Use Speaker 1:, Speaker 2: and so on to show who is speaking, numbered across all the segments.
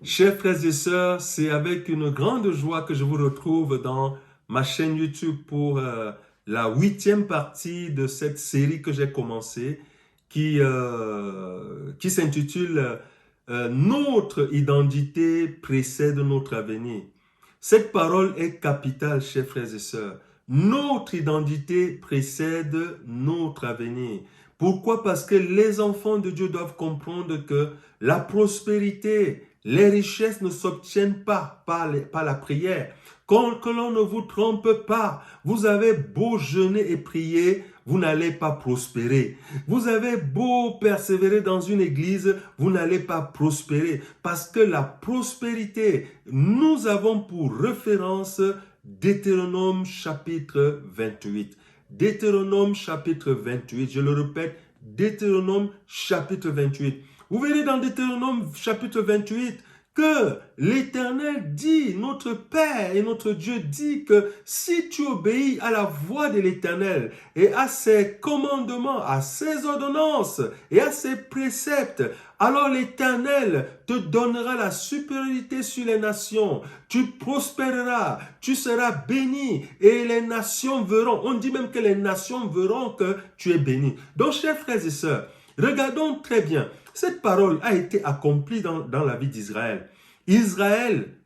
Speaker 1: Chers frères et sœurs, c'est avec une grande joie que je vous retrouve dans ma chaîne YouTube pour la 8e partie de cette série que j'ai commencée qui s'intitule Notre identité précède notre avenir. Cette parole est capitale, chers frères et sœurs. Notre identité précède notre avenir. Pourquoi? Parce que les enfants de Dieu doivent comprendre que la prospérité, les richesses ne s'obtiennent pas par la prière. Que l'on ne vous trompe pas, vous avez beau jeûner et prier, vous n'allez pas prospérer. Vous avez beau persévérer dans une église, vous n'allez pas prospérer. Parce que la prospérité, nous avons pour référence Deutéronome chapitre 28. Deutéronome chapitre 28, je le répète, Deutéronome chapitre 28. Vous verrez dans Deutéronome chapitre 28 que l'Éternel dit, notre Père et notre Dieu dit que si tu obéis à la voix de l'Éternel et à ses commandements, à ses ordonnances et à ses préceptes, alors l'Éternel te donnera la supériorité sur les nations. Tu prospéreras, tu seras béni et les nations verront. On dit même que les nations verront que tu es béni. Donc, chers frères et sœurs, regardons très bien. Cette parole a été accomplie dans la vie d'Israël.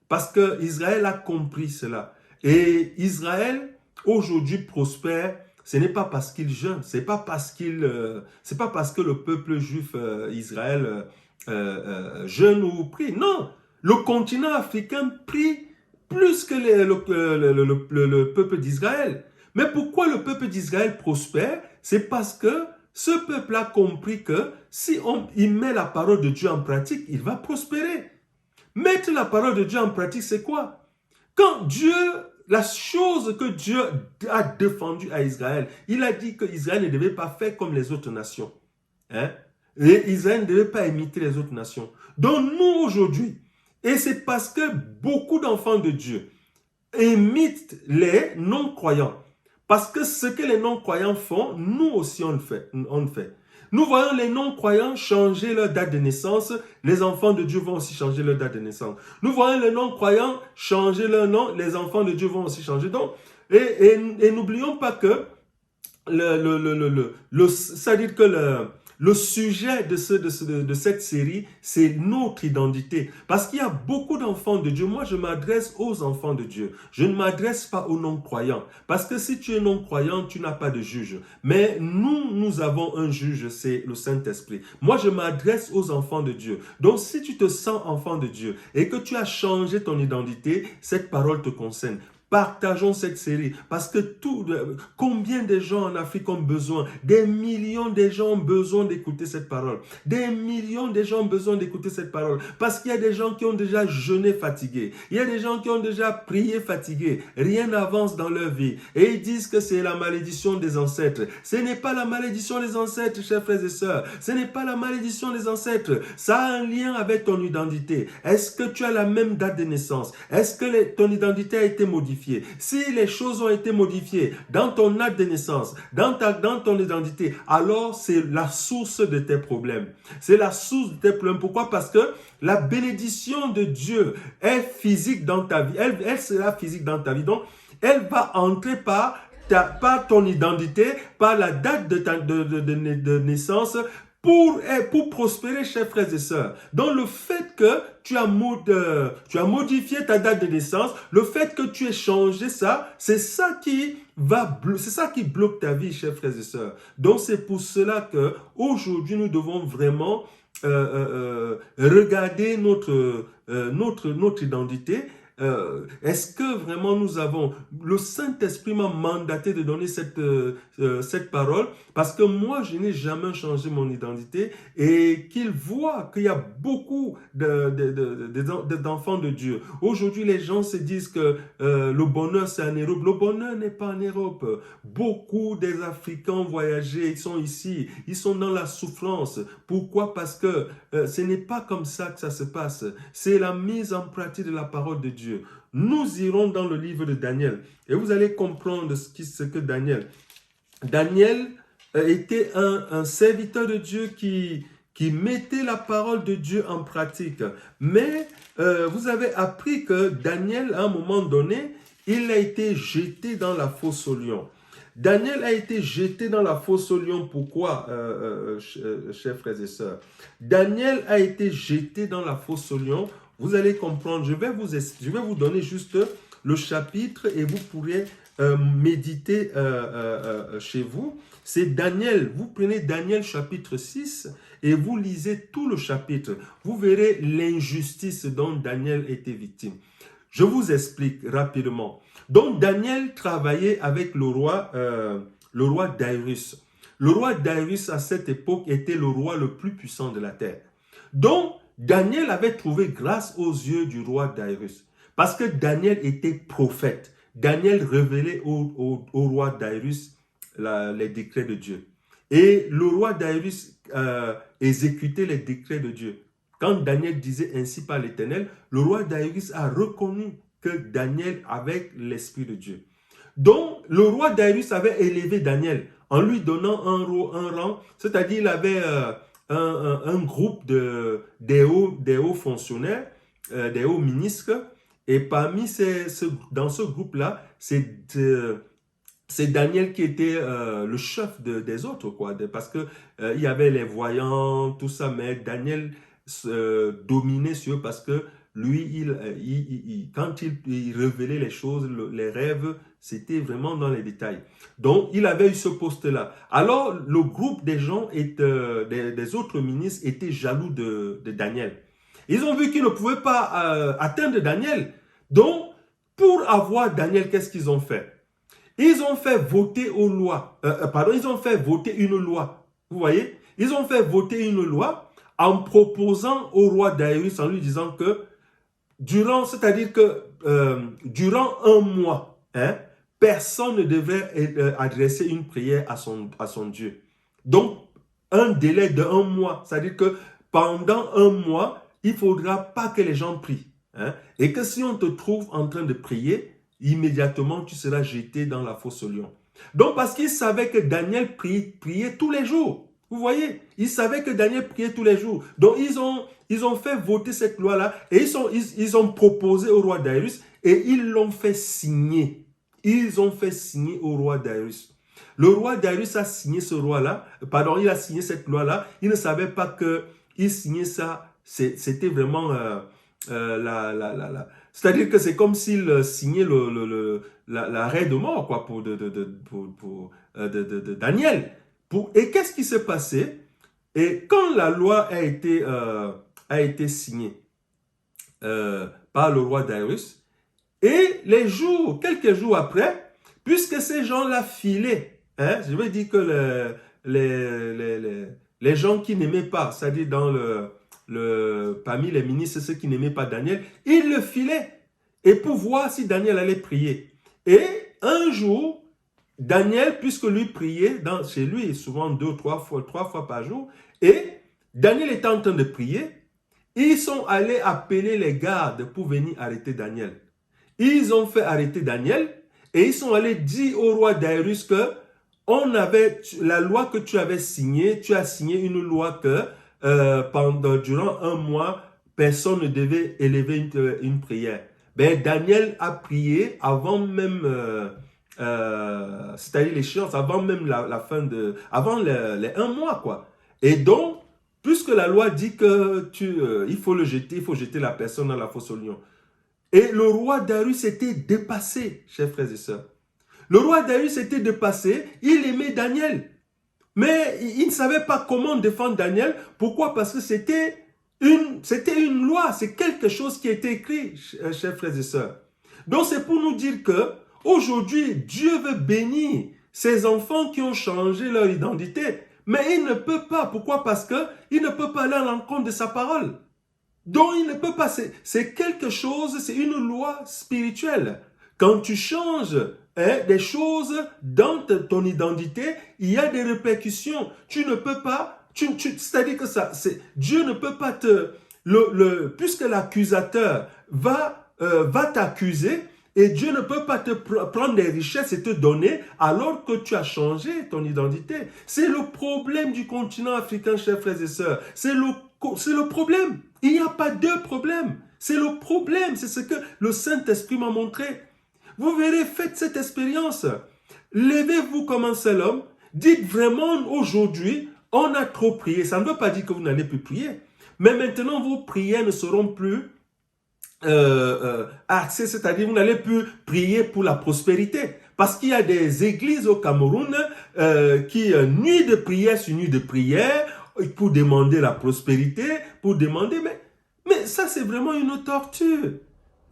Speaker 1: Parce que Israël a compris cela. Et Israël, aujourd'hui, prospère. Ce n'est pas parce qu'il jeûne, c'est pas parce que le peuple juif Israël jeûne ou prie. Non, le continent africain prie plus que le peuple d'Israël. Mais pourquoi le peuple d'Israël prospère? C'est parce que ce peuple a compris que si il met la parole de Dieu en pratique, il va prospérer. Mettre la parole de Dieu en pratique, c'est quoi? Quand Dieu, la chose que Dieu a défendue à Israël, il a dit qu'Israël ne devait pas faire comme les autres nations. Hein? Et Israël ne devait pas imiter les autres nations. Donc nous aujourd'hui, et c'est parce que beaucoup d'enfants de Dieu imitent les non-croyants. Parce que ce que les non-croyants font, nous aussi on le fait. Nous voyons les non-croyants changer leur date de naissance. Les enfants de Dieu vont aussi changer leur date de naissance. Nous voyons les non-croyants changer leur nom. Les enfants de Dieu vont aussi changer. Donc, et n'oublions pas que c'est-à-dire que le sujet de cette série, c'est notre identité. Parce qu'il y a beaucoup d'enfants de Dieu. Moi, je m'adresse aux enfants de Dieu. Je ne m'adresse pas aux non-croyants. Parce que si tu es non-croyant, tu n'as pas de juge. Mais nous avons un juge, c'est le Saint-Esprit. Moi, je m'adresse aux enfants de Dieu. Donc, si tu te sens enfant de Dieu et que tu as changé ton identité, cette parole te concerne. Partageons cette série parce que combien de gens en Afrique ont besoin, des millions de gens ont besoin d'écouter cette parole. Des millions de gens ont besoin d'écouter cette parole parce qu'il y a des gens qui ont déjà jeûné fatigués. Il y a des gens qui ont déjà prié fatigués. Rien n'avance dans leur vie et ils disent que c'est la malédiction des ancêtres. Ce n'est pas la malédiction des ancêtres, chers frères et sœurs. Ce n'est pas la malédiction des ancêtres. Ça a un lien avec ton identité. Est-ce que tu as la même date de naissance? Est-ce que ton identité a été modifiée? Si les choses ont été modifiées dans ton acte de naissance, dans ton identité, alors c'est la source de tes problèmes. C'est la source de tes problèmes. Pourquoi? Parce que la bénédiction de Dieu est physique dans ta vie. Elle sera physique dans ta vie. Donc, elle va entrer par ton identité, par la date de naissance, pour prospérer, chers frères et sœurs. Donc, le fait que tu as modifié ta date de naissance, le fait que tu aies changé ça, c'est ça qui bloque ta vie, chers frères et sœurs. Donc, c'est pour cela que aujourd'hui, nous devons vraiment regarder notre identité. Est-ce que vraiment nous avons... Le Saint-Esprit m'a mandaté de donner cette parole parce que moi, je n'ai jamais changé mon identité et qu'il voit qu'il y a beaucoup d'enfants de Dieu. Aujourd'hui, les gens se disent que le bonheur, c'est en Europe. Le bonheur n'est pas en Europe. Beaucoup des Africains ont voyagé, ils sont ici, ils sont dans la souffrance. Pourquoi? Parce que ce n'est pas comme ça que ça se passe. C'est la mise en pratique de la parole de Dieu. Nous irons dans le livre de Daniel et vous allez comprendre ce que Daniel était un serviteur de Dieu qui qui mettaient la parole de Dieu en pratique. Mais vous avez appris que Daniel, à un moment donné, il a été jeté dans la fosse aux lions. Daniel a été jeté dans la fosse aux lions. Pourquoi, chers frères et sœurs? Daniel a été jeté dans la fosse aux lions. Vous allez comprendre. Je vais vous donner juste le chapitre et vous pourrez méditer chez vous. C'est Daniel. Vous prenez Daniel chapitre 6 et vous lisez tout le chapitre. Vous verrez l'injustice dont Daniel était victime. Je vous explique rapidement. Donc, Daniel travaillait avec le roi Darius. Le roi Darius, à cette époque, était le roi le plus puissant de la terre. Donc, Daniel avait trouvé grâce aux yeux du roi Darius. Parce que Daniel était prophète. Daniel révélait au roi Darius les décrets de Dieu. Et le roi Darius exécutait les décrets de Dieu. Quand Daniel disait ainsi par l'Éternel, le roi Darius a reconnu que Daniel avait l'Esprit de Dieu. Donc, le roi Darius avait élevé Daniel en lui donnant un rang, c'est-à-dire il avait un groupe des hauts fonctionnaires, des hauts ministres, et parmi dans ce groupe-là, c'est Daniel qui était le chef des autres, quoi, parce que il y avait les voyants, tout ça, mais Daniel dominait sur eux parce que lui, quand il révélait les choses, les rêves, c'était vraiment dans les détails. Donc, il avait eu ce poste-là. Alors, le groupe des gens, des autres ministres, étaient jaloux de Daniel. Ils ont vu qu'ils ne pouvaient pas atteindre Daniel. Donc, pour avoir Daniel, qu'est-ce qu'ils ont fait? Ils ont fait voter ils ont fait voter une loi. Vous voyez? Ils ont fait voter une loi en proposant au roi Darius, en lui disant que durant un mois, personne ne devrait adresser une prière à son Dieu. Donc, un délai de 1 mois, c'est-à-dire que pendant 1 mois, il ne faudra pas que les gens prient. Et que si on te trouve en train de prier, immédiatement, tu seras jeté dans la fosse aux lions. Donc, parce qu'ils savaient que Daniel priait tous les jours. Vous voyez, ils savaient que Daniel priait tous les jours. Donc, ils ont fait voter cette loi-là et ils ont proposé au roi Darius et ils l'ont fait signer. Ils ont fait signer au roi Darius. Le roi Darius a signé il a signé cette loi-là. Il ne savait pas qu'il signait ça. C'était vraiment c'est-à-dire que c'est comme s'il signait l'arrêt de mort, quoi, pour Daniel. Et qu'est-ce qui s'est passé? Et quand la loi a été signée par le roi Darius, et quelques jours après, puisque ces gens-là filaient, je veux dire que les gens qui n'aimaient pas, c'est-à-dire parmi les ministres, ceux qui n'aimaient pas Daniel, ils le filaient, et pour voir si Daniel allait prier. Et un jour, Daniel, puisque lui priait chez lui, souvent 2 ou 3 fois par jour, et Daniel était en train de prier, ils sont allés appeler les gardes pour venir arrêter Daniel. Ils ont fait arrêter Daniel et ils sont allés dire au roi Darius que la loi que tu avais signée, tu as signé une loi que durant 1 mois, personne ne devait élever une prière. Ben, Daniel a prié avant même, c'est-à-dire l'échéance, avant même la fin avant les 1 mois, quoi. Et donc, puisque la loi dit que il faut jeter la personne dans la fosse aux lions. Et le roi Darius était dépassé, chers frères et sœurs. Le roi Darius était dépassé, il aimait Daniel. Mais il ne savait pas comment défendre Daniel. Pourquoi? Parce que c'était une loi, c'est quelque chose qui était écrit, chers frères et sœurs. Donc c'est pour nous dire que aujourd'hui, Dieu veut bénir ces enfants qui ont changé leur identité. Mais il ne peut pas. Pourquoi? Parce qu'il ne peut pas aller à l'encontre de sa parole. Donc il ne peut pas. C'est quelque chose, c'est une loi spirituelle. Quand tu changes des choses dans ton identité, il y a des répercussions. Tu ne peux pas, c'est-à-dire que Dieu ne peut pas puisque l'accusateur va t'accuser Et Dieu ne peut pas te prendre des richesses et te donner alors que tu as changé ton identité. C'est le problème du continent africain, chers frères et sœurs. C'est le problème. Il n'y a pas deux problèmes. C'est le problème. C'est ce que le Saint-Esprit m'a montré. Vous verrez, faites cette expérience. Levez-vous comme un seul homme. Dites vraiment aujourd'hui, on a trop prié. Ça ne veut pas dire que vous n'allez plus prier. Mais maintenant, vos prières ne seront plus axées, c'est-à-dire vous n'allez plus prier pour la prospérité. Parce qu'il y a des églises au Cameroun qui, nuit de prière sur nuit de prière, pour demander la prospérité, pour demander, mais ça c'est vraiment une torture.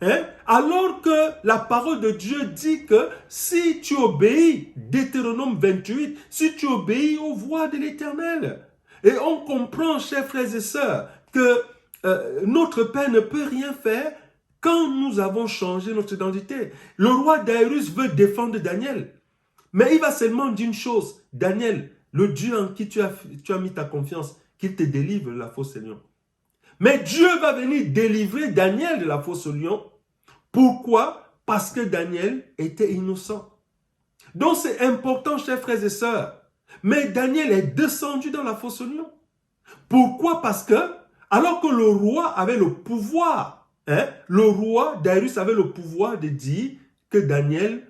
Speaker 1: Hein? Alors que la parole de Dieu dit que si tu obéis, Deutéronome 28, si tu obéis aux voix de l'Éternel, et on comprend, chers frères et sœurs, que notre Père ne peut rien faire quand nous avons changé notre identité. Le roi Dairus veut défendre Daniel, mais il va seulement dire une chose, Daniel, le Dieu en qui tu as mis ta confiance, qu'il te délivre de la fosse au lion. Mais Dieu va venir délivrer Daniel de la fosse au lion. Pourquoi? Parce que Daniel était innocent. Donc c'est important, chers frères et sœurs. Mais Daniel est descendu dans la fosse au lion. Pourquoi? Parce que, alors que le roi avait le pouvoir, le roi Darius avait le pouvoir de dire que Daniel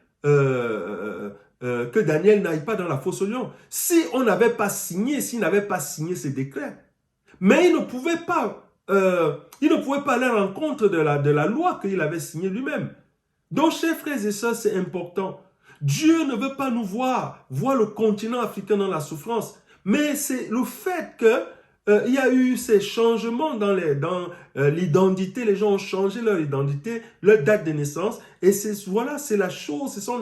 Speaker 1: n'aille pas dans la fosse au lion. Si on n'avait pas signé, s'il n'avait pas signé ce décret, mais il ne pouvait pas aller à l'encontre de la loi qu'il avait signée lui-même. Donc, chers frères et sœurs, c'est important. Dieu ne veut pas nous voir le continent africain dans la souffrance, mais c'est le fait que il y a eu ces changements dans l'identité, les gens ont changé leur identité, leur date de naissance, et voilà, c'est la chose, ce sont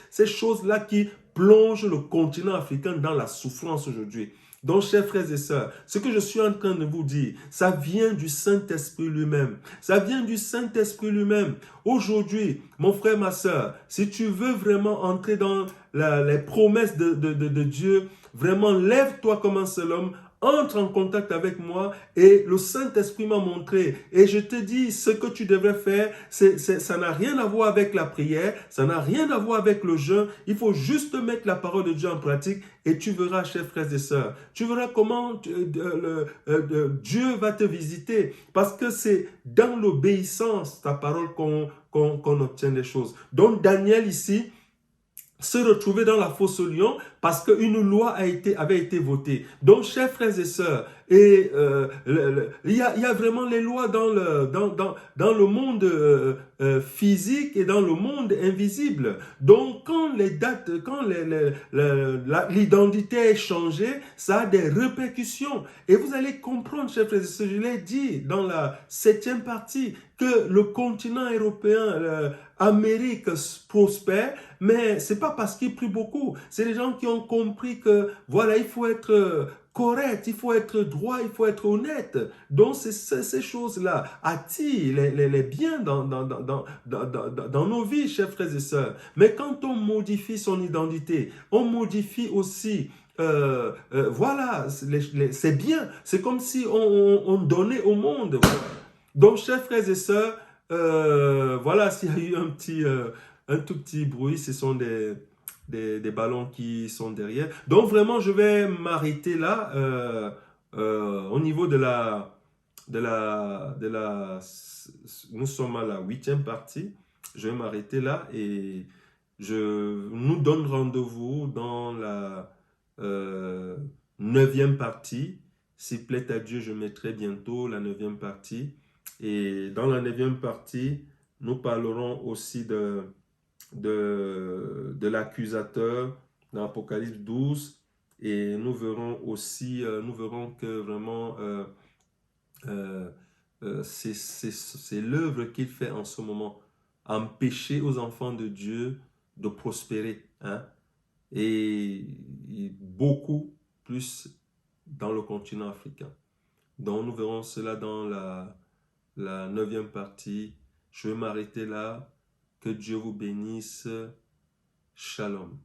Speaker 1: ces choses-là qui plongent le continent africain dans la souffrance aujourd'hui. Donc, chers frères et sœurs, ce que je suis en train de vous dire, ça vient du Saint-Esprit lui-même. Ça vient du Saint-Esprit lui-même. Aujourd'hui, mon frère, ma sœur, si tu veux vraiment entrer dans les promesses de Dieu, vraiment lève-toi comme un seul homme, entre en contact avec moi et le Saint-Esprit m'a montré. Et je te dis, ce que tu devrais faire, ça n'a rien à voir avec la prière, ça n'a rien à voir avec le jeûne. Il faut juste mettre la parole de Dieu en pratique et tu verras, chers frères et sœurs, tu verras comment Dieu va te visiter. Parce que c'est dans l'obéissance, ta parole, qu'on obtient des choses. Donc Daniel ici, se retrouver dans la fosse au lion parce qu'une loi avait été votée. Donc, chers frères et sœurs, il y a vraiment les lois dans le monde physique et dans le monde invisible. Donc, quand l'identité est changée, ça a des répercussions. Et vous allez comprendre, chers frères et sœurs, je l'ai dit dans la 7e partie, que le continent européen, l'Amérique prospère, mais c'est pas parce qu'il prie beaucoup. C'est les gens qui ont compris que, voilà, il faut être correct, il faut être droit, il faut être honnête. Donc, ces choses-là attirent les biens dans nos vies, chers frères et sœurs. Mais quand on modifie son identité, on modifie aussi voilà, c'est bien. C'est comme si on donnait au monde. Donc, chers frères et sœurs, voilà, s'il y a eu un tout petit bruit, ce sont des ballons qui sont derrière. Donc, vraiment, je vais m'arrêter là au niveau nous sommes à la 8e partie. Je vais m'arrêter là et je nous donne rendez-vous dans la 9e partie. S'il plaît à Dieu, je mettrai bientôt la 9e partie. Et dans la 9e partie, nous parlerons aussi de l'accusateur dans Apocalypse 12. Et nous verrons aussi, nous verrons que vraiment c'est l'œuvre qu'il fait en ce moment, empêcher aux enfants de Dieu de prospérer, hein? Et beaucoup plus dans le continent africain. Donc nous verrons cela dans la 9e partie. Je vais m'arrêter là. Que Dieu vous bénisse. Shalom.